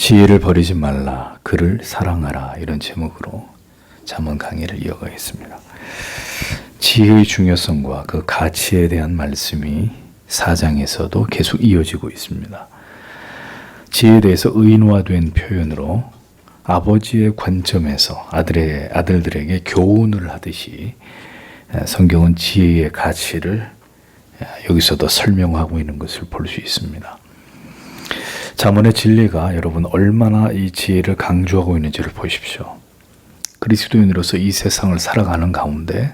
지혜를 버리지 말라, 그를 사랑하라, 이런 제목으로 잠언 강의를 이어가겠습니다. 지혜의 중요성과 그 가치에 대한 말씀이 4장에서도 계속 이어지고 있습니다. 지혜에 대해서 의인화된 표현으로 아버지의 관점에서 아들들에게 교훈을 하듯이 성경은 지혜의 가치를 여기서도 설명하고 있는 것을 볼 수 있습니다. 잠언의 진리가 여러분 얼마나 이 지혜를 강조하고 있는지를 보십시오. 그리스도인으로서 이 세상을 살아가는 가운데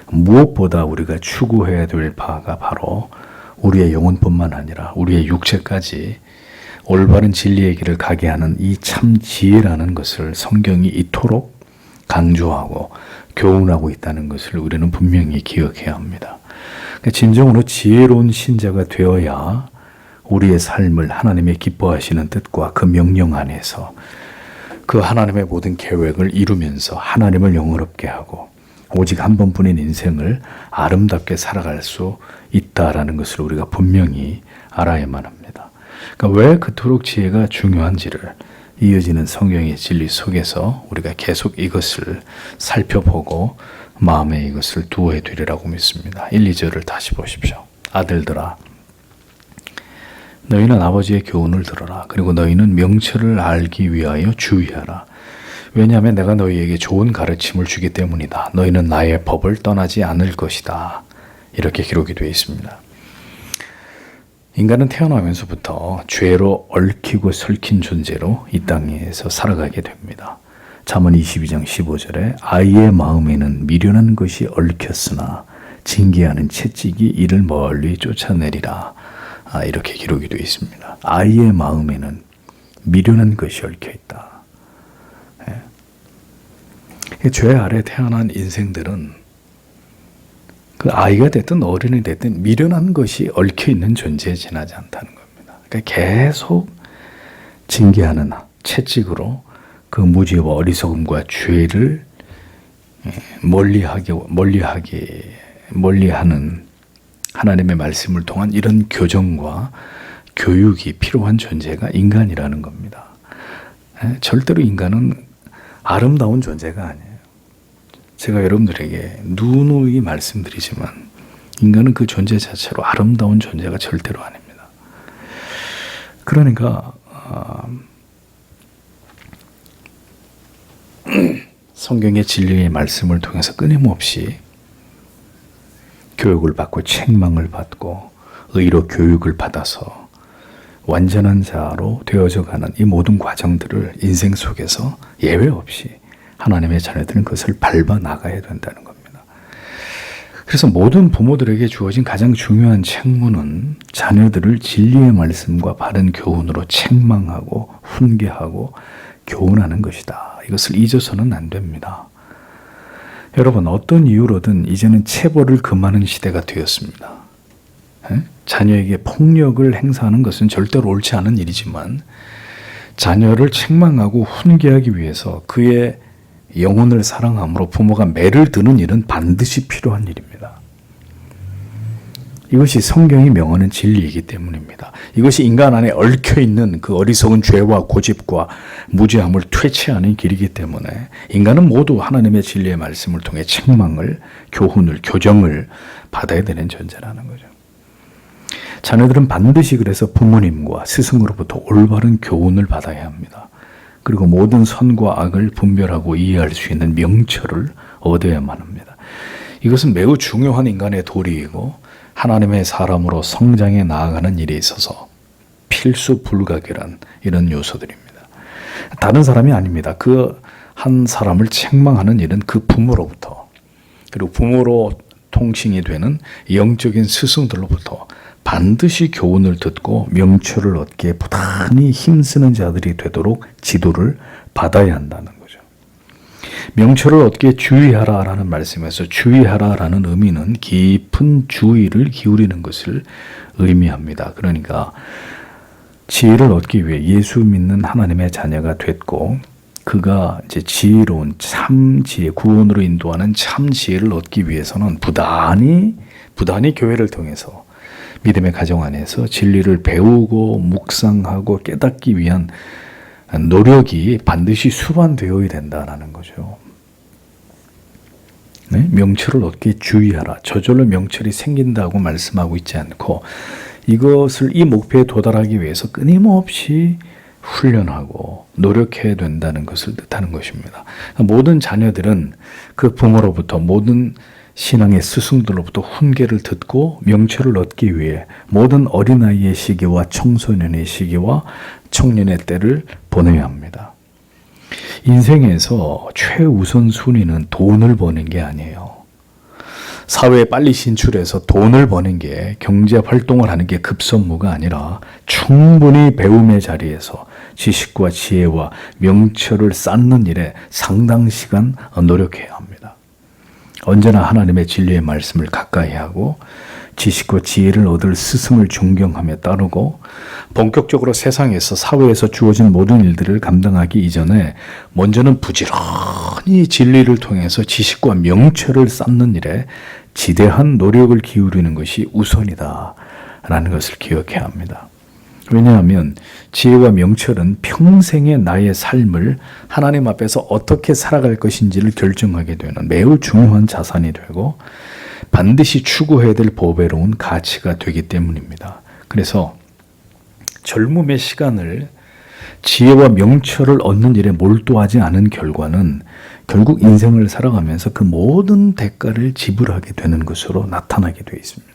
무엇보다 우리가 추구해야 될 바가 바로 우리의 영혼뿐만 아니라 우리의 육체까지 올바른 진리의 길을 가게 하는 이 참 지혜라는 것을 성경이 이토록 강조하고 교훈하고 있다는 것을 우리는 분명히 기억해야 합니다. 진정으로 지혜로운 신자가 되어야 우리의 삶을 하나님의 기뻐하시는 뜻과 그 명령 안에서 그 하나님의 모든 계획을 이루면서 하나님을 영화롭게 하고 오직 한 번뿐인 인생을 아름답게 살아갈 수 있다라는 것을 우리가 분명히 알아야만 합니다. 그러니까 왜 그토록 지혜가 중요한지를 이어지는 성경의 진리 속에서 우리가 계속 이것을 살펴보고 마음에 이것을 두어야 되리라고 믿습니다. 1, 2절을 다시 보십시오. 아들들아, 너희는 아버지의 교훈을 들어라. 그리고 너희는 명철을 알기 위하여 주의하라. 왜냐하면 내가 너희에게 좋은 가르침을 주기 때문이다. 너희는 나의 법을 떠나지 않을 것이다. 이렇게 기록이 되어 있습니다. 인간은 태어나면서부터 죄로 얽히고 설킨 존재로 이 땅에서 살아가게 됩니다. 잠언 22장 15절에 아이의 마음에는 미련한 것이 얽혔으나 징계하는 채찍이 이를 멀리 쫓아내리라. 이렇게 기록이 되어 있습니다. 아이의 마음에는 미련한 것이 얽혀 있다. 죄 아래 태어난 인생들은 그 아이가 됐든 어른이 됐든 미련한 것이 얽혀 있는 존재에 지나지 않다는 겁니다. 그러니까 계속 징계하는 채찍으로 그 무지와 어리석음과 죄를 멀리하는 하나님의 말씀을 통한 이런 교정과 교육이 필요한 존재가 인간이라는 겁니다. 절대로 인간은 아름다운 존재가 아니에요. 제가 여러분들에게 누누이 말씀드리지만 인간은 그 존재 자체로 아름다운 존재가 절대로 아닙니다. 그러니까 성경의 진리의 말씀을 통해서 끊임없이 교육을 받고 책망을 받고 의로 교육을 받아서 완전한 자로 되어져 가는 이 모든 과정들을 인생 속에서 예외 없이 하나님의 자녀들은 그것을 밟아 나가야 된다는 겁니다. 그래서 모든 부모들에게 주어진 가장 중요한 책무는 자녀들을 진리의 말씀과 바른 교훈으로 책망하고 훈계하고 교훈하는 것이다. 이것을 잊어서는 안 됩니다. 여러분, 어떤 이유로든 이제는 체벌을 금하는 시대가 되었습니다. 자녀에게 폭력을 행사하는 것은 절대로 옳지 않은 일이지만 자녀를 책망하고 훈계하기 위해서 그의 영혼을 사랑함으로 부모가 매를 드는 일은 반드시 필요한 일입니다. 이것이 성경이 명하는 진리이기 때문입니다. 이것이 인간 안에 얽혀있는 그 어리석은 죄와 고집과 무지함을 퇴치하는 길이기 때문에 인간은 모두 하나님의 진리의 말씀을 통해 책망을, 교훈을, 교정을 받아야 되는 존재라는 거죠. 자녀들은 반드시 그래서 부모님과 스승으로부터 올바른 교훈을 받아야 합니다. 그리고 모든 선과 악을 분별하고 이해할 수 있는 명철을 얻어야만 합니다. 이것은 매우 중요한 인간의 도리이고 하나님의 사람으로 성장해 나아가는 일에 있어서 필수 불가결한 이런 요소들입니다. 다른 사람이 아닙니다. 그 한 사람을 책망하는 일은 그 부모로부터 그리고 부모로 통칭이 되는 영적인 스승들로부터 반드시 교훈을 듣고 명철을 얻기에 부단히 힘쓰는 자들이 되도록 지도를 받아야 한다는 거죠. 명철을 얻기에 주의하라라는 말씀에서 주의하라라는 의미는 깊은 주의를 기울이는 것을 의미합니다. 그러니까 지혜를 얻기 위해 예수 믿는 하나님의 자녀가 됐고 그가 이제 지혜로운 참 지혜, 구원으로 인도하는 참 지혜를 얻기 위해서는 부단히 교회를 통해서 믿음의 가정 안에서 진리를 배우고 묵상하고 깨닫기 위한 노력이 반드시 수반되어야 된다는 거죠. 네? 명철을 얻게 주의하라. 저절로 명철이 생긴다고 말씀하고 있지 않고 이것을 이 목표에 도달하기 위해서 끊임없이 훈련하고 노력해야 된다는 것을 뜻하는 것입니다. 모든 자녀들은 그 부모로부터 모든 신앙의 스승들로부터 훈계를 듣고 명철을 얻기 위해 모든 어린아이의 시기와 청소년의 시기와 청년의 때를 보내야 합니다. 인생에서 최우선 순위는 돈을 버는 게 아니에요. 사회에 빨리 진출해서 돈을 버는 게 경제 활동을 하는 게 급선무가 아니라 충분히 배움의 자리에서 지식과 지혜와 명철을 쌓는 일에 상당 시간 노력해야 합니다. 언제나 하나님의 진리의 말씀을 가까이 하고 지식과 지혜를 얻을 스승을 존경하며 따르고 본격적으로 세상에서 사회에서 주어진 모든 일들을 감당하기 이전에 먼저는 부지런히 진리를 통해서 지식과 명철을 쌓는 일에 지대한 노력을 기울이는 것이 우선이다라는 것을 기억해야 합니다. 왜냐하면 지혜와 명철은 평생의 나의 삶을 하나님 앞에서 어떻게 살아갈 것인지를 결정하게 되는 매우 중요한 자산이 되고 반드시 추구해야 될 보배로운 가치가 되기 때문입니다. 그래서 젊음의 시간을 지혜와 명철을 얻는 일에 몰두하지 않은 결과는 결국 인생을 살아가면서 그 모든 대가를 지불하게 되는 것으로 나타나게 되어 있습니다.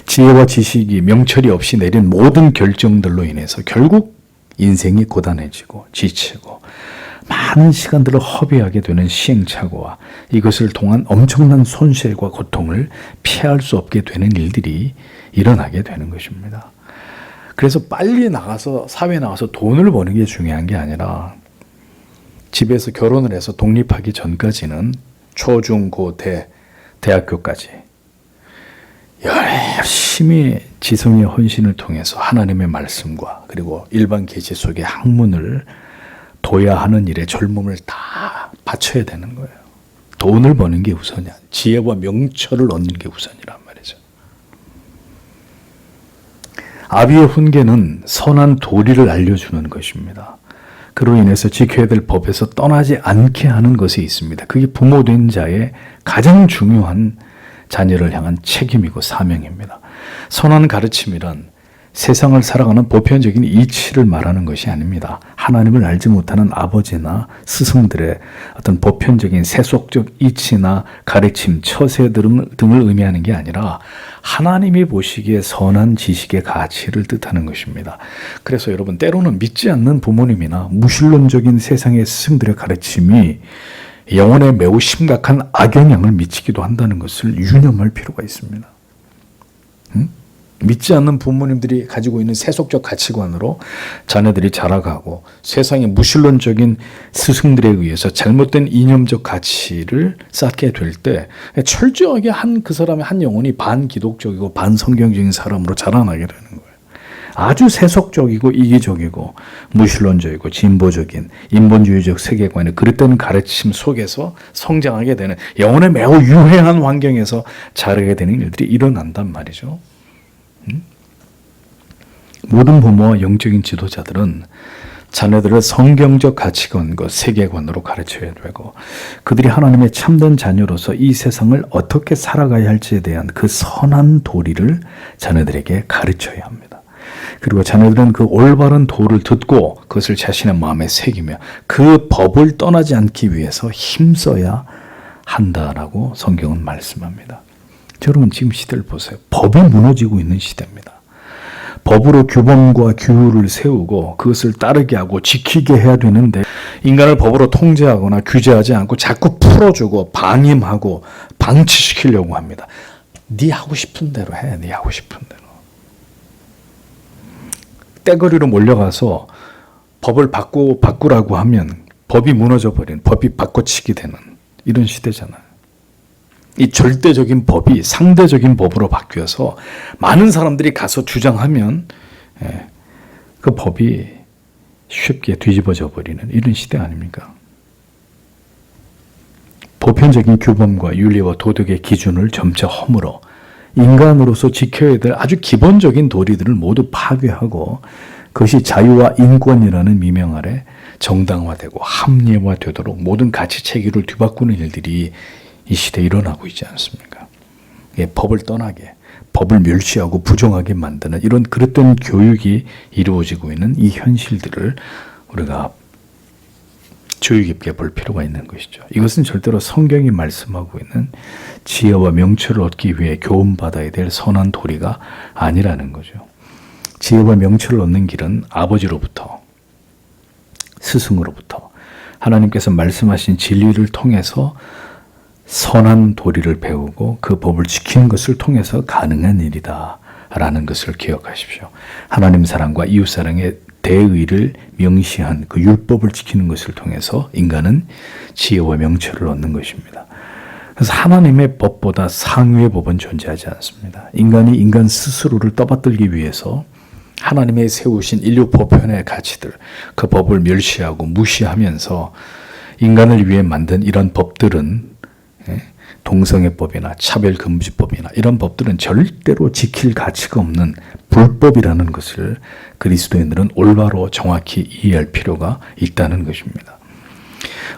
지혜와 지식이 명철이 없이 내린 모든 결정들로 인해서 결국 인생이 고단해지고 지치고 많은 시간들을 허비하게 되는 시행착오와 이것을 통한 엄청난 손실과 고통을 피할 수 없게 되는 일들이 일어나게 되는 것입니다. 그래서 빨리 나가서 사회에 나가서 돈을 버는 게 중요한 게 아니라 집에서 결혼을 해서 독립하기 전까지는 초, 중, 고, 대학교까지 열심히 지성의 헌신을 통해서 하나님의 말씀과 그리고 일반 계시 속의 학문을 둬야 하는 일에 젊음을 다 바쳐야 되는 거예요. 돈을 버는 게 우선이야. 지혜와 명철을 얻는 게 우선이란 말이죠. 아비의 훈계는 선한 도리를 알려주는 것입니다. 그로 인해서 지켜야 될 법에서 떠나지 않게 하는 것이 있습니다. 그게 부모된 자의 가장 중요한 자녀를 향한 책임이고 사명입니다. 선한 가르침이란 세상을 살아가는 보편적인 이치를 말하는 것이 아닙니다. 하나님을 알지 못하는 아버지나 스승들의 어떤 보편적인 세속적 이치나 가르침, 처세 등을 의미하는 게 아니라 하나님이 보시기에 선한 지식의 가치를 뜻하는 것입니다. 그래서 여러분 때로는 믿지 않는 부모님이나 무신론적인 세상의 스승들의 가르침이 영혼에 매우 심각한 악영향을 미치기도 한다는 것을 유념할 필요가 있습니다. 믿지 않는 부모님들이 가지고 있는 세속적 가치관으로 자녀들이 자라가고 세상의 무신론적인 스승들에 의해서 잘못된 이념적 가치를 쌓게 될 때 철저하게 그 사람의 한 영혼이 반기독적이고 반성경적인 사람으로 자라나게 되는 거예요. 아주 세속적이고 이기적이고 무신론적이고 진보적인 인본주의적 세계관의 그릇된 가르침 속에서 성장하게 되는 영혼에 매우 유해한 환경에서 자라게 되는 일들이 일어난단 말이죠. 모든 부모와 영적인 지도자들은 자녀들을 성경적 가치관과 세계관으로 가르쳐야 되고 그들이 하나님의 참된 자녀로서 이 세상을 어떻게 살아가야 할지에 대한 그 선한 도리를 자녀들에게 가르쳐야 합니다. 그리고 자녀들은 그 올바른 도를 듣고 그것을 자신의 마음에 새기며 그 법을 떠나지 않기 위해서 힘써야 한다라고 성경은 말씀합니다. 여러분 지금 시대를 보세요. 법이 무너지고 있는 시대입니다. 법으로 규범과 규율을 세우고 그것을 따르게 하고 지키게 해야 되는데 인간을 법으로 통제하거나 규제하지 않고 자꾸 풀어주고 방임하고 방치시키려고 합니다. 네 하고 싶은 대로 해. 네 하고 싶은 대로. 떼거리로 몰려가서 법을 바꾸라고 하면 법이 무너져 버리는, 법이 바꿔치기 되는 이런 시대잖아요. 이 절대적인 법이 상대적인 법으로 바뀌어서 많은 사람들이 가서 주장하면 그 법이 쉽게 뒤집어져 버리는 이런 시대 아닙니까? 보편적인 규범과 윤리와 도덕의 기준을 점차 허물어 인간으로서 지켜야 될 아주 기본적인 도리들을 모두 파괴하고 그것이 자유와 인권이라는 미명 아래 정당화되고 합리화되도록 모든 가치 체계를 뒤바꾸는 일들이 이 시대에 일어나고 있지 않습니까? 예, 법을 떠나게, 법을 멸시하고 부정하게 만드는 이런 그릇된 교육이 이루어지고 있는 이 현실들을 우리가 주의 깊게 볼 필요가 있는 것이죠. 이것은 절대로 성경이 말씀하고 있는 지혜와 명철을 얻기 위해 교훈받아야 될 선한 도리가 아니라는 거죠. 지혜와 명철을 얻는 길은 아버지로부터, 스승으로부터 하나님께서 말씀하신 진리를 통해서 선한 도리를 배우고 그 법을 지키는 것을 통해서 가능한 일이다 라는 것을 기억하십시오. 하나님 사랑과 이웃 사랑의 대의를 명시한 그 율법을 지키는 것을 통해서 인간은 지혜와 명철을 얻는 것입니다. 그래서 하나님의 법보다 상위의 법은 존재하지 않습니다. 인간이 인간 스스로를 떠받들기 위해서 하나님의 세우신 인류 보편의 가치들, 그 법을 멸시하고 무시하면서 인간을 위해 만든 이런 법들은 동성애법이나 차별금지법이나 이런 법들은 절대로 지킬 가치가 없는 불법이라는 것을 그리스도인들은 올바로 정확히 이해할 필요가 있다는 것입니다.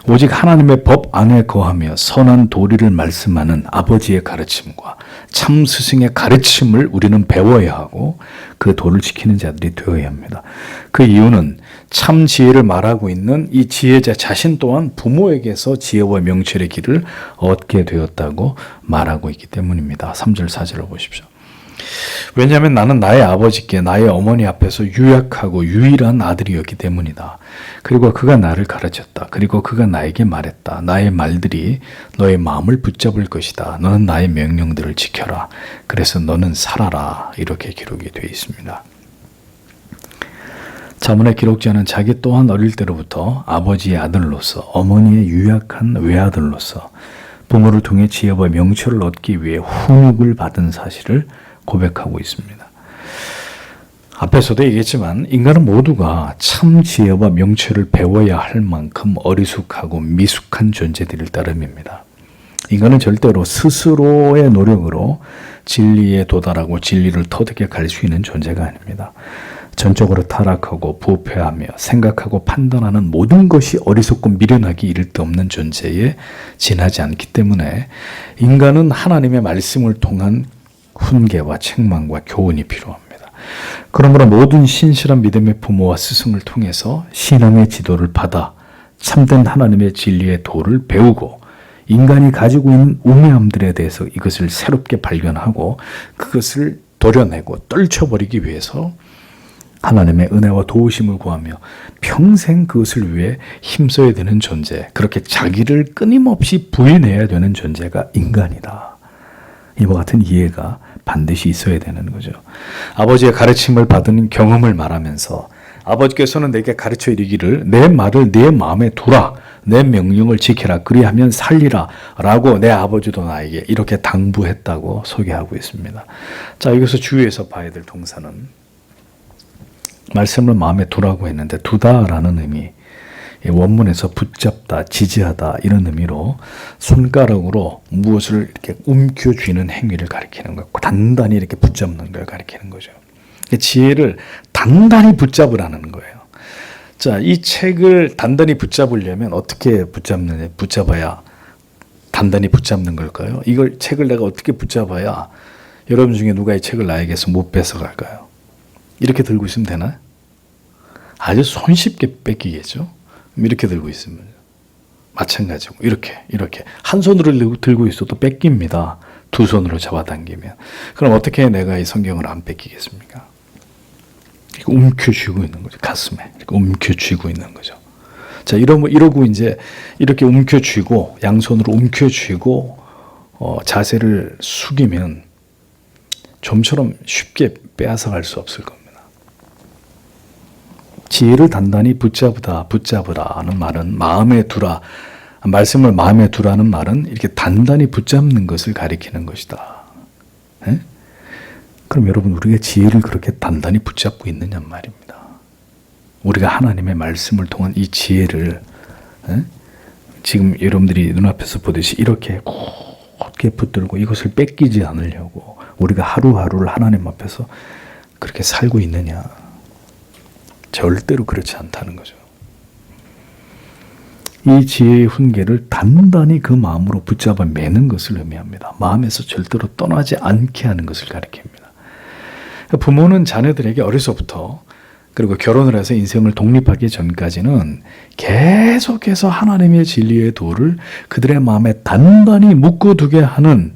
오직 하나님의 법 안에 거하며 선한 도리를 말씀하는 아버지의 가르침과 참 스승의 가르침을 우리는 배워야 하고 그 도를 지키는 자들이 되어야 합니다. 그 이유는 참 지혜를 말하고 있는 이 지혜자 자신 또한 부모에게서 지혜와 명철의 길을 얻게 되었다고 말하고 있기 때문입니다. 3절 4절을 보십시오. 왜냐하면 나는 나의 아버지께 나의 어머니 앞에서 유약하고 유일한 아들이었기 때문이다. 그리고 그가 나를 가르쳤다. 그리고 그가 나에게 말했다. 나의 말들이 너의 마음을 붙잡을 것이다. 너는 나의 명령들을 지켜라. 그래서 너는 살아라. 이렇게 기록이 되어 있습니다. 자문의 기록자는 자기 또한 어릴 때로부터 아버지의 아들로서 어머니의 유약한 외아들로서 부모를 통해 지혜와 명철을 얻기 위해 훈육을 받은 사실을 고백하고 있습니다. 앞에서도 얘기했지만 인간은 모두가 참 지혜와 명철을 배워야 할 만큼 어리숙하고 미숙한 존재들일 따름입니다. 인간은 절대로 스스로의 노력으로 진리에 도달하고 진리를 터득해 갈 수 있는 존재가 아닙니다. 전적으로 타락하고 부패하며 생각하고 판단하는 모든 것이 어리석고 미련하기 이를 데 없는 존재에 지나지 않기 때문에 인간은 하나님의 말씀을 통한 훈계와 책망과 교훈이 필요합니다. 그러므로 모든 신실한 믿음의 부모와 스승을 통해서 신앙의 지도를 받아 참된 하나님의 진리의 도를 배우고 인간이 가지고 있는 우매함들에 대해서 이것을 새롭게 발견하고 그것을 도려내고 떨쳐버리기 위해서 하나님의 은혜와 도우심을 구하며 평생 그것을 위해 힘써야 되는 존재, 그렇게 자기를 끊임없이 부인해야 되는 존재가 인간이다. 이와 같은 이해가 반드시 있어야 되는 거죠. 아버지의 가르침을 받은 경험을 말하면서 아버지께서는 내게 가르쳐 이르기를 내 말을 내 마음에 두라, 내 명령을 지키라, 그리하면 살리라 라고 내 아버지도 나에게 이렇게 당부했다고 소개하고 있습니다. 자, 여기서 주의해서 봐야 될 동사는 말씀을 마음에 두라고 했는데 두다라는 의미, 원문에서 붙잡다, 지지하다 이런 의미로 손가락으로 무엇을 이렇게 움켜쥐는 행위를 가리키는 거고 단단히 이렇게 붙잡는 걸 가리키는 거죠. 지혜를 단단히 붙잡으라는 거예요. 자, 이 책을 단단히 붙잡으려면 어떻게 붙잡아야 단단히 붙잡는 걸까요? 이걸 책을 내가 어떻게 붙잡아야 여러분 중에 누가 이 책을 나에게서 못 뺏어갈까요? 이렇게 들고 있으면 되나요? 아주 손쉽게 뺏기겠죠. 이렇게 들고 있으면 마찬가지고 이렇게 한 손으로 들고 있어도 뺏깁니다. 두 손으로 잡아당기면. 그럼 어떻게 내가 이 성경을 안 뺏기겠습니까? 움켜쥐고 있는 거죠. 가슴에 이렇게 움켜쥐고 있는 거죠. 자, 이러고 이제 이렇게 움켜쥐고 양손으로 움켜쥐고 자세를 숙이면 좀처럼 쉽게 빼앗아갈 수 없을 겁니다. 지혜를 단단히 붙잡으라는 말은 마음에 두라, 말씀을 마음에 두라는 말은 이렇게 단단히 붙잡는 것을 가리키는 것이다. 에? 그럼 여러분, 우리가 지혜를 그렇게 단단히 붙잡고 있느냐 말입니다. 우리가 하나님의 말씀을 통한 이 지혜를 지금 여러분들이 눈앞에서 보듯이 이렇게 굳게 붙들고 이것을 뺏기지 않으려고 우리가 하루하루를 하나님 앞에서 그렇게 살고 있느냐. 절대로 그렇지 않다는 거죠. 이 지혜의 훈계를 단단히 그 마음으로 붙잡아 매는 것을 의미합니다. 마음에서 절대로 떠나지 않게 하는 것을 가리킵니다. 부모는 자녀들에게 어려서부터 그리고 결혼을 해서 인생을 독립하기 전까지는 계속해서 하나님의 진리의 도를 그들의 마음에 단단히 묶어두게 하는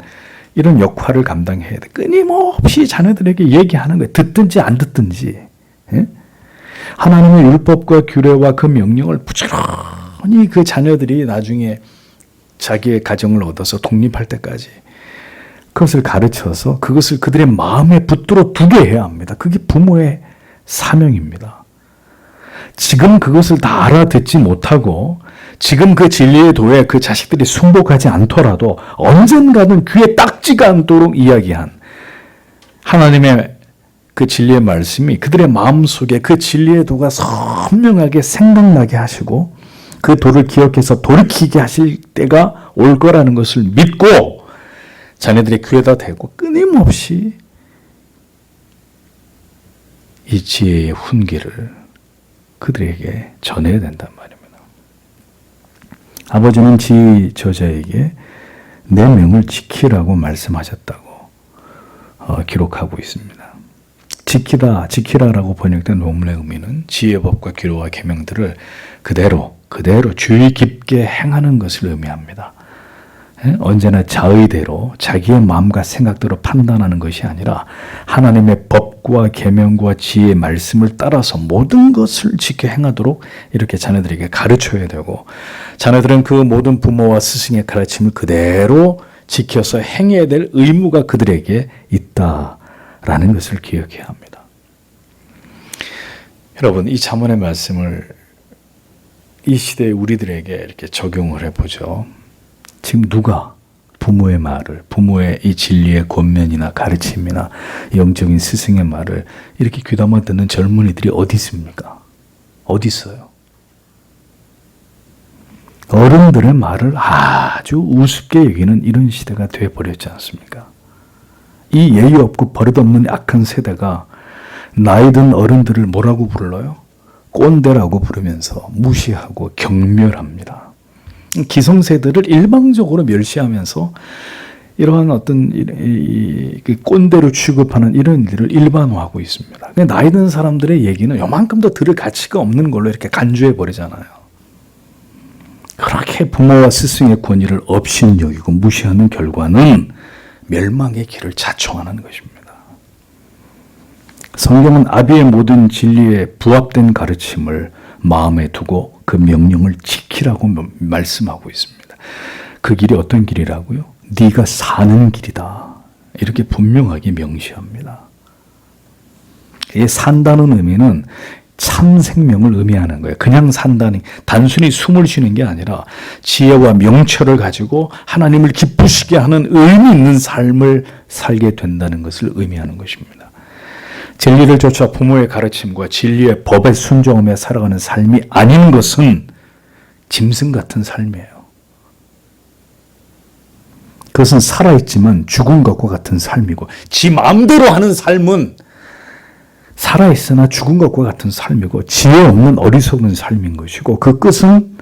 이런 역할을 감당해야 돼. 끊임없이 자녀들에게 얘기하는 거예요. 듣든지 안 듣든지. 예? 하나님의 율법과 규례와 그 명령을 부지런히 그 자녀들이 나중에 자기의 가정을 얻어서 독립할 때까지 그것을 가르쳐서 그것을 그들의 마음에 붙들어 두게 해야 합니다. 그게 부모의 사명입니다. 지금 그것을 다 알아듣지 못하고 지금 그 진리의 도에 그 자식들이 순복하지 않더라도 언젠가는 귀에 딱지가 않도록 이야기한 하나님의 그 진리의 말씀이 그들의 마음속에 그 진리의 도가 선명하게 생각나게 하시고 그 도를 기억해서 돌이키게 하실 때가 올 거라는 것을 믿고 자녀들의 귀에다 대고 끊임없이 이 지혜의 훈계를 그들에게 전해야 된단 말입니다. 아버지는 지혜의 저자에게 내 명을 지키라고 말씀하셨다고 기록하고 있습니다. 지키라라고 번역된 원문의 의미는 지혜의 법과 규례와 계명들을 그대로 주의 깊게 행하는 것을 의미합니다. 언제나 자의대로 자기의 마음과 생각대로 판단하는 것이 아니라 하나님의 법과 계명과 지혜의 말씀을 따라서 모든 것을 지켜 행하도록 이렇게 자녀들에게 가르쳐야 되고 자녀들은 그 모든 부모와 스승의 가르침을 그대로 지켜서 행해야 될 의무가 그들에게 있다라는 것을 기억해야 합니다. 여러분, 이 잠언의 말씀을 이 시대의 우리들에게 이렇게 적용을 해보죠. 지금 누가 부모의 말을, 부모의 이 진리의 권면이나 가르침이나 영적인 스승의 말을 이렇게 귀담아 듣는 젊은이들이 어디 있습니까? 어디 있어요? 어른들의 말을 아주 우습게 여기는 이런 시대가 되어버렸지 않습니까? 이 예의 없고 버릇없는 악한 세대가 나이 든 어른들을 뭐라고 불러요? 꼰대라고 부르면서 무시하고 경멸합니다. 기성세대를 일방적으로 멸시하면서 이러한 어떤 꼰대로 취급하는 이런 일들을 일반화하고 있습니다. 나이 든 사람들의 얘기는 요만큼 더 들을 가치가 없는 걸로 이렇게 간주해 버리잖아요. 그렇게 부모와 스승의 권위를 없이 여기고 무시하는 결과는 멸망의 길을 자청하는 것입니다. 성경은 아비의 모든 진리에 부합된 가르침을 마음에 두고 그 명령을 지키라고 말씀하고 있습니다. 그 길이 어떤 길이라고요? 네가 사는 길이다. 이렇게 분명하게 명시합니다. 이 산다는 의미는 참 생명을 의미하는 거예요. 그냥 산다는, 단순히 숨을 쉬는 게 아니라 지혜와 명철을 가지고 하나님을 기쁘시게 하는 의미 있는 삶을 살게 된다는 것을 의미하는 것입니다. 진리를 쫓아 부모의 가르침과 진리의 법에 순종하며 살아가는 삶이 아닌 것은 짐승 같은 삶이에요. 그것은 살아있지만 죽은 것과 같은 삶이고, 지 마음대로 하는 삶은 살아있으나 죽은 것과 같은 삶이고 지혜 없는 어리석은 삶인 것이고 그 끝은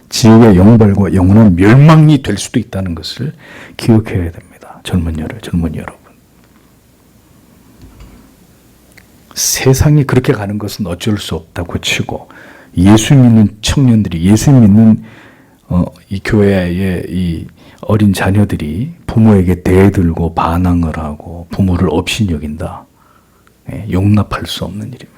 지옥의 영벌과 영원한 멸망이 될 수도 있다는 것을 기억해야 됩니다. 젊은이 여러분. 세상이 그렇게 가는 것은 어쩔 수 없다고 치고 예수 믿는 청년들이, 예수 믿는 이 교회의 이 어린 자녀들이 부모에게 대들고 반항을 하고 부모를 업신여긴다. 용납할 수 없는 일입니다.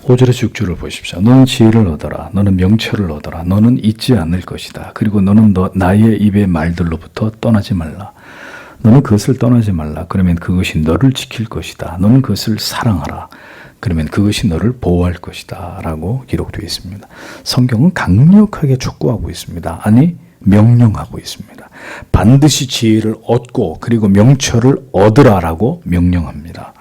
5절에서 6절을 보십시오. 너는 지혜를 얻어라. 너는 명철을 얻어라. 너는 잊지 않을 것이다. 그리고 너는 나의 입의 말들로부터 떠나지 말라. 너는 그것을 떠나지 말라. 그러면 그것이 너를 지킬 것이다. 너는 그것을 사랑하라. 그러면 그것이 너를 보호할 것이다. 라고 기록되어 있습니다. 성경은 강력하게 촉구하고 있습니다. 아니, 명령하고 있습니다. 반드시 지혜를 얻고 그리고 명철을 얻으라라고 명령합니다.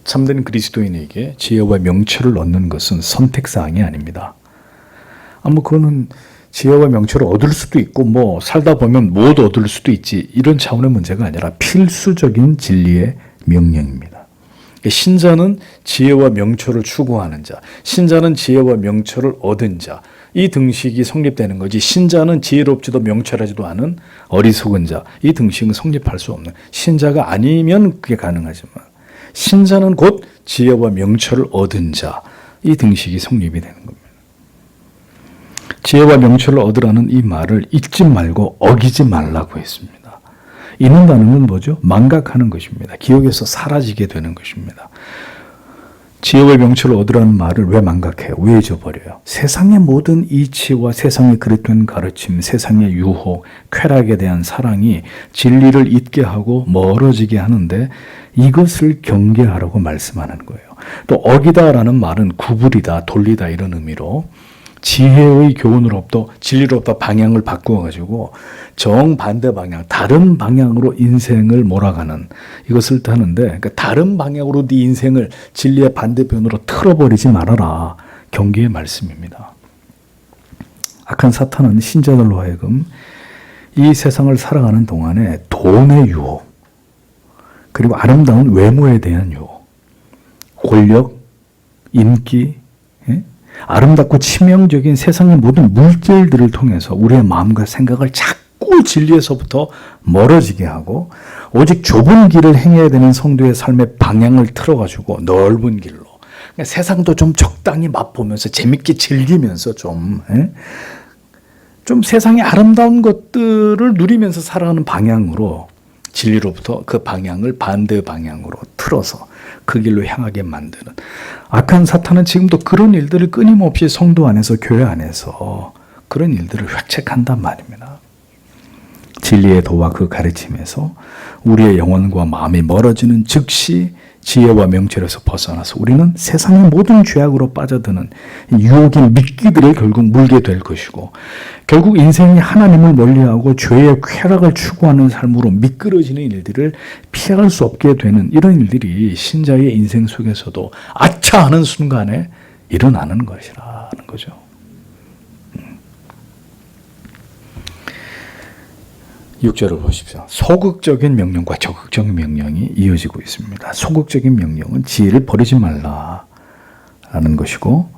참된 그리스도인에게 지혜와 명철을 얻는 것은 선택사항이 아닙니다. 그거는 지혜와 명철을 얻을 수도 있고 살다 보면 못 얻을 수도 있지, 이런 차원의 문제가 아니라 필수적인 진리의 명령입니다. 신자는 지혜와 명철을 추구하는 자, 신자는 지혜와 명철을 얻은 자, 이 등식이 성립되는 거지. 신자는 지혜롭지도 명철하지도 않은 어리석은 자, 이 등식은 성립할 수 없는, 신자가 아니면 그게 가능하지만 신자는 곧 지혜와 명철을 얻은 자, 이 등식이 성립이 되는 겁니다. 지혜와 명철을 얻으라는 이 말을 잊지 말고 어기지 말라고 했습니다. 잊는다는 건 뭐죠? 망각하는 것입니다. 기억에서 사라지게 되는 것입니다. 지혜와 명철을 얻으라는 말을 왜 망각해요? 왜 잊어버려요? 세상의 모든 이치와 세상의 그릇된 가르침, 세상의 유혹, 쾌락에 대한 사랑이 진리를 잊게 하고 멀어지게 하는데 이것을 경계하라고 말씀하는 거예요. 또 어기다라는 말은 구부리다, 돌리다 이런 의미로 지혜의 교훈으로부터 진리로부터 방향을 바꾸어가지고 정반대 방향, 다른 방향으로 인생을 몰아가는 이것을 하는데, 그러니까 다른 방향으로 네 인생을 진리의 반대편으로 틀어버리지 말아라. 경계의 말씀입니다. 악한 사탄은 신자들로 하여금 이 세상을 살아가는 동안에 돈의 유혹, 그리고 아름다운 외모에 대한 유혹, 권력, 인기, 아름답고 치명적인 세상의 모든 물질들을 통해서 우리의 마음과 생각을 자꾸 진리에서부터 멀어지게 하고 오직 좁은 길을 행해야 되는 성도의 삶의 방향을 틀어가지고 넓은 길로, 그러니까 세상도 좀 적당히 맛보면서 재밌게 즐기면서 좀 세상의 아름다운 것들을 누리면서 살아가는 방향으로, 진리로부터 그 방향을 반대 방향으로 틀어서 그 길로 향하게 만드는 악한 사탄은 지금도 그런 일들을 끊임없이 성도 안에서, 교회 안에서 그런 일들을 획책한단 말입니다. 진리의 도와 그 가르침에서 우리의 영혼과 마음이 멀어지는 즉시 지혜와 명철에서 벗어나서 우리는 세상의 모든 죄악으로 빠져드는 유혹인 미끼들을 결국 물게 될 것이고, 결국 인생이 하나님을 멀리하고 죄의 쾌락을 추구하는 삶으로 미끄러지는 일들을 피할 수 없게 되는 이런 일들이 신자의 인생 속에서도 아차 하는 순간에 일어나는 것이라는 거죠. (6절을) 보십시오. 소극적인 명령과 적극적인 명령이 이어지고 있습니다. 소극적인 명령은 지혜를 버리지 말라라는 것이고,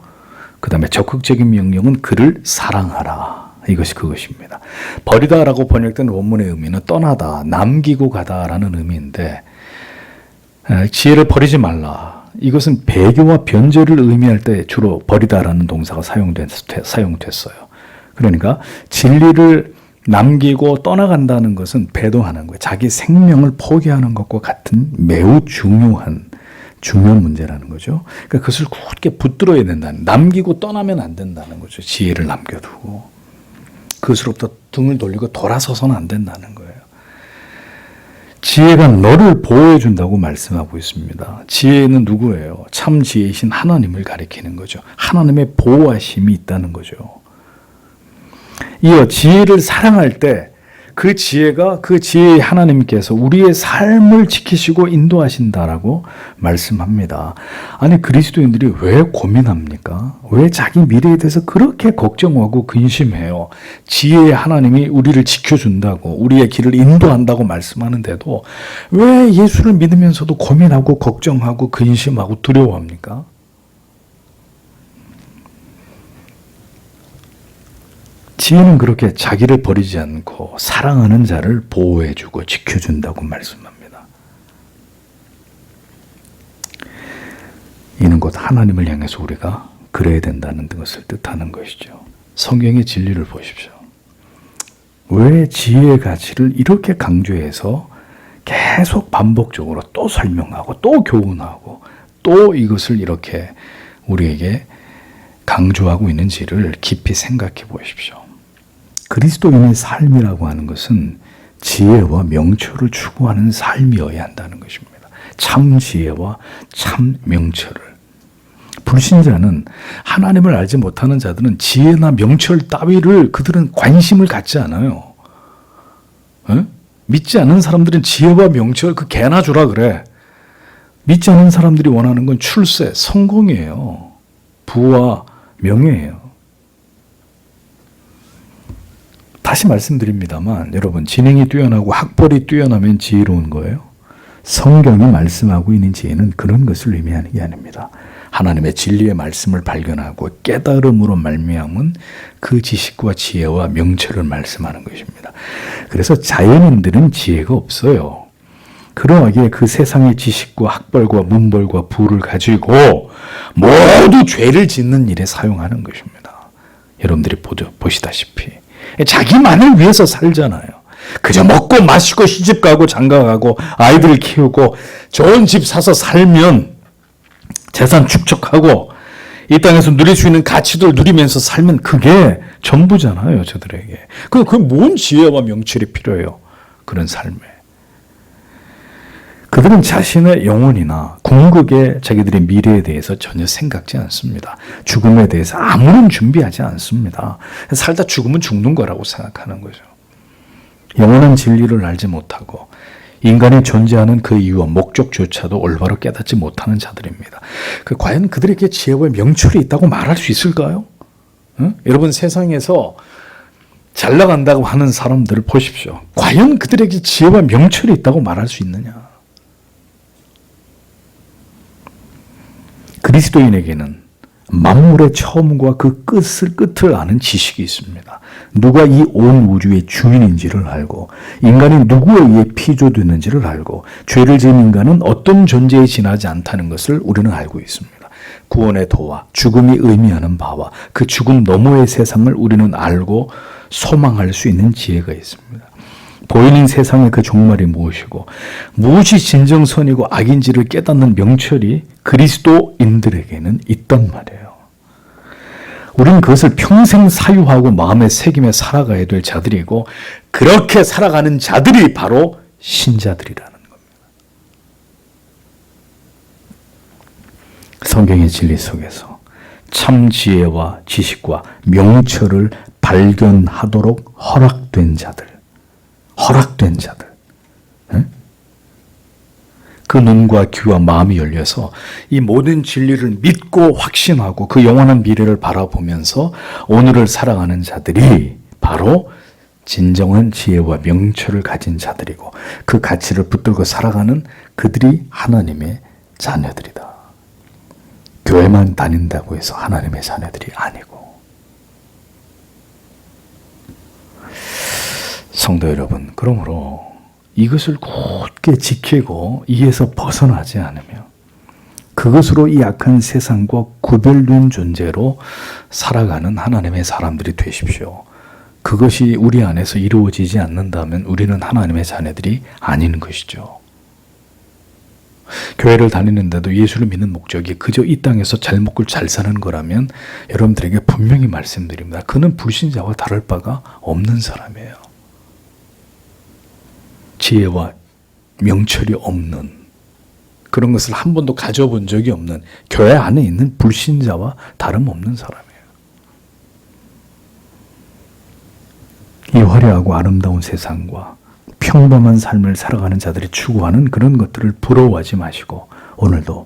그 다음에 적극적인 명령은 그를 사랑하라. 이것이 그것입니다. 버리다라고 번역된 원문의 의미는 떠나다, 남기고 가다라는 의미인데, 지혜를 버리지 말라. 이것은 배교와 변절을 의미할 때 주로 버리다라는 동사가 사용됐어요. 그러니까 진리를 남기고 떠나간다는 것은 배도하는 거예요. 자기 생명을 포기하는 것과 같은 매우 중요한 문제라는 거죠. 그러니까 그것을 굳게 붙들어야 된다는, 남기고 떠나면 안 된다는 거죠. 지혜를 남겨두고 그것으로부터 등을 돌리고 돌아서서는 안 된다는 거예요. 지혜가 너를 보호해 준다고 말씀하고 있습니다. 지혜는 누구예요? 참 지혜이신 하나님을 가리키는 거죠. 하나님의 보호하심이 있다는 거죠. 이어 지혜를 사랑할 때 그 지혜의 하나님께서 우리의 삶을 지키시고 인도하신다라고 말씀합니다. 아니, 그리스도인들이 왜 고민합니까? 왜 자기 미래에 대해서 그렇게 걱정하고 근심해요? 지혜의 하나님이 우리를 지켜준다고, 우리의 길을 인도한다고 말씀하는데도 왜 예수를 믿으면서도 고민하고 걱정하고 근심하고 두려워합니까? 지혜는 그렇게 자기를 버리지 않고 사랑하는 자를 보호해주고 지켜준다고 말씀합니다. 이는 곧 하나님을 향해서 우리가 그래야 된다는 것을 뜻하는 것이죠. 성경의 진리를 보십시오. 왜 지혜의 가치를 이렇게 강조해서 계속 반복적으로 또 설명하고 또 교훈하고 또 이것을 이렇게 우리에게 강조하고 있는지를 깊이 생각해 보십시오. 그리스도인의 삶이라고 하는 것은 지혜와 명철을 추구하는 삶이어야 한다는 것입니다. 참 지혜와 참 명철을. 불신자는, 하나님을 알지 못하는 자들은 지혜나 명철 따위를 그들은 관심을 갖지 않아요. 믿지 않는 사람들은 지혜와 명철 그 개나 주라 그래. 믿지 않는 사람들이 원하는 건 출세, 성공이에요. 부와 명예예요. 다시 말씀드립니다만, 여러분, 지능이 뛰어나고 학벌이 뛰어나면 지혜로운 거예요? 성경이 말씀하고 있는 지혜는 그런 것을 의미하는 게 아닙니다. 하나님의 진리의 말씀을 발견하고 깨달음으로 말미암은 그 지식과 지혜와 명철을 말씀하는 것입니다. 그래서 자연인들은 지혜가 없어요. 그러하기에 그 세상의 지식과 학벌과 문벌과 부를 가지고 모두 죄를 짓는 일에 사용하는 것입니다. 여러분들이 보시다시피 자기만을 위해서 살잖아요. 그저 먹고 마시고 시집가고 장가가고 아이들 키우고 좋은 집 사서 살면 재산 축적하고 이 땅에서 누릴 수 있는 가치들 누리면서 살면 그게 전부잖아요, 저들에게. 그게 뭔 지혜와 명철이 필요해요, 그런 삶에. 그들은 자신의 영혼이나 궁극의 자기들의 미래에 대해서 전혀 생각지 않습니다. 죽음에 대해서 아무런 준비하지 않습니다. 살다 죽으면 죽는 거라고 생각하는 거죠. 영원한 진리를 알지 못하고 인간이 존재하는 그 이유와 목적조차도 올바로 깨닫지 못하는 자들입니다. 과연 그들에게 지혜와 명철이 있다고 말할 수 있을까요? 응? 여러분, 세상에서 잘 나간다고 하는 사람들을 보십시오. 과연 그들에게 지혜와 명철이 있다고 말할 수 있느냐? 그리스도인에게는 만물의 처음과 그 끝을 아는 지식이 있습니다. 누가 이 온 우주의 주인인지를 알고 인간이 누구에 의해 피조됐는지를 알고 죄를 지은 인간은 어떤 존재에 지나지 않다는 것을 우리는 알고 있습니다. 구원의 도와 죽음이 의미하는 바와 그 죽음 너머의 세상을 우리는 알고 소망할 수 있는 지혜가 있습니다. 보이는 세상의 그 종말이 무엇이고 무엇이 진정선이고 악인지를 깨닫는 명철이 그리스도인들에게는 있단 말이에요. 우리는 그것을 평생 사유하고 마음에 새기며 살아가야 될 자들이고 그렇게 살아가는 자들이 바로 신자들이라는 겁니다. 성경의 진리 속에서 참 지혜와 지식과 명철을 발견하도록 허락된 자들. 네? 그 눈과 귀와 마음이 열려서 이 모든 진리를 믿고 확신하고 그 영원한 미래를 바라보면서 오늘을 살아가는 자들이 바로 진정한 지혜와 명철을 가진 자들이고 그 가치를 붙들고 살아가는 그들이 하나님의 자녀들이다. 교회만 다닌다고 해서 하나님의 자녀들이 아니고. 성도 여러분, 그러므로 이것을 굳게 지키고 이에서 벗어나지 않으며 그것으로 이 악한 세상과 구별된 존재로 살아가는 하나님의 사람들이 되십시오. 그것이 우리 안에서 이루어지지 않는다면 우리는 하나님의 자녀들이 아닌 것이죠. 교회를 다니는데도 예수를 믿는 목적이 그저 이 땅에서 잘 먹고 잘 사는 거라면 여러분들에게 분명히 말씀드립니다. 그는 불신자와 다를 바가 없는 사람이에요. 지혜와 명철이 없는 그런 것을 한 번도 가져본 적이 없는 교회 안에 있는 불신자와 다름없는 사람이에요. 이 화려하고 아름다운 세상과 평범한 삶을 살아가는 자들이 추구하는 그런 것들을 부러워하지 마시고 오늘도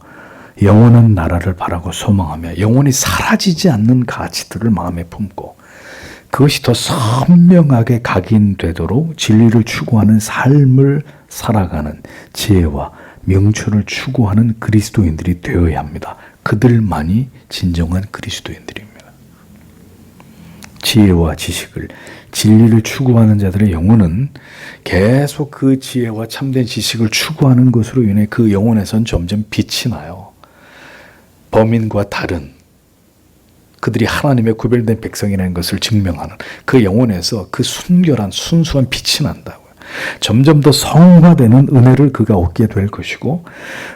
영원한 나라를 바라고 소망하며 영원히 사라지지 않는 가치들을 마음에 품고 그것이 더 선명하게 각인되도록 진리를 추구하는 삶을 살아가는 지혜와 명철을 추구하는 그리스도인들이 되어야 합니다. 그들만이 진정한 그리스도인들입니다. 지혜와 지식을, 진리를 추구하는 자들의 영혼은 계속 그 지혜와 참된 지식을 추구하는 것으로 인해 그 영혼에선 점점 빛이 나요. 범인과 다른 그들이 하나님의 구별된 백성이라는 것을 증명하는 그 영혼에서 그 순결한 순수한 빛이 난다고요. 점점 더 성화되는 은혜를 그가 얻게 될 것이고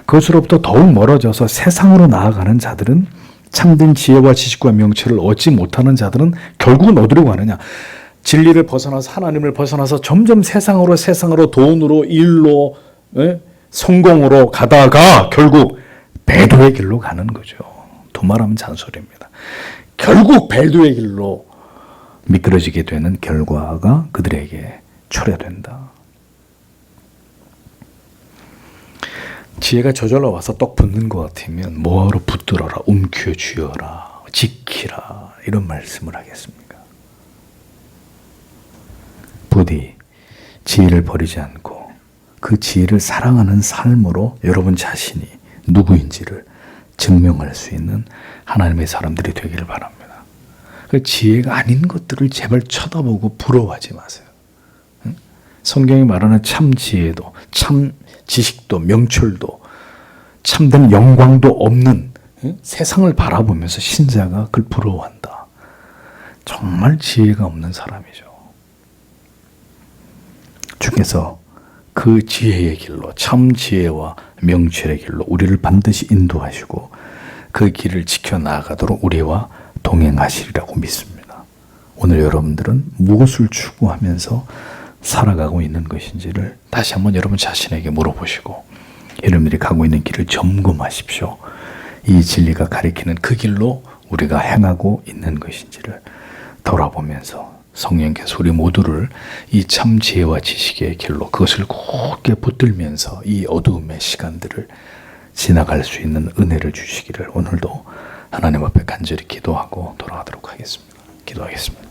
그것으로부터 더욱 멀어져서 세상으로 나아가는 자들은 참된 지혜와 지식과 명철을 얻지 못하는 자들은 결국은 어디로 가느냐? 진리를 벗어나서 하나님을 벗어나서 점점 세상으로 돈으로 일로 성공으로 가다가 결국 배도의 길로 가는 거죠. 더 말하면 잔소리입니다. 결국 배도의 길로 미끄러지게 되는 결과가 그들에게 초래된다. 지혜가 저절로 와서 떡 붙는 것 같으면 뭐하러 붙들어라, 움켜쥐어라, 지키라 이런 말씀을 하겠습니까? 부디 지혜를 버리지 않고 그 지혜를 사랑하는 삶으로 여러분 자신이 누구인지를 증명할 수 있는 하나님의 사람들이 되기를 바랍니다. 그 지혜가 아닌 것들을 제발 쳐다보고 부러워하지 마세요. 성경이 말하는 참 지혜도, 참 지식도, 명철도, 참된 영광도 없는 세상을 바라보면서 신자가 그걸 부러워한다. 정말 지혜가 없는 사람이죠. 주께서 그 지혜의 길로, 참 지혜와 명철의 길로 우리를 반드시 인도하시고 그 길을 지켜나가도록 우리와 동행하시리라고 믿습니다. 오늘 여러분들은 무엇을 추구하면서 살아가고 있는 것인지를 다시 한번 여러분 자신에게 물어보시고 여러분들이 가고 있는 길을 점검하십시오. 이 진리가 가리키는 그 길로 우리가 행하고 있는 것인지를 돌아보면서 성령께서 우리 모두를 이 참 지혜와 지식의 길로 그것을 굳게 붙들면서 이 어두움의 시간들을 지나갈 수 있는 은혜를 주시기를 오늘도 하나님 앞에 간절히 기도하고 돌아가도록 하겠습니다. 기도하겠습니다.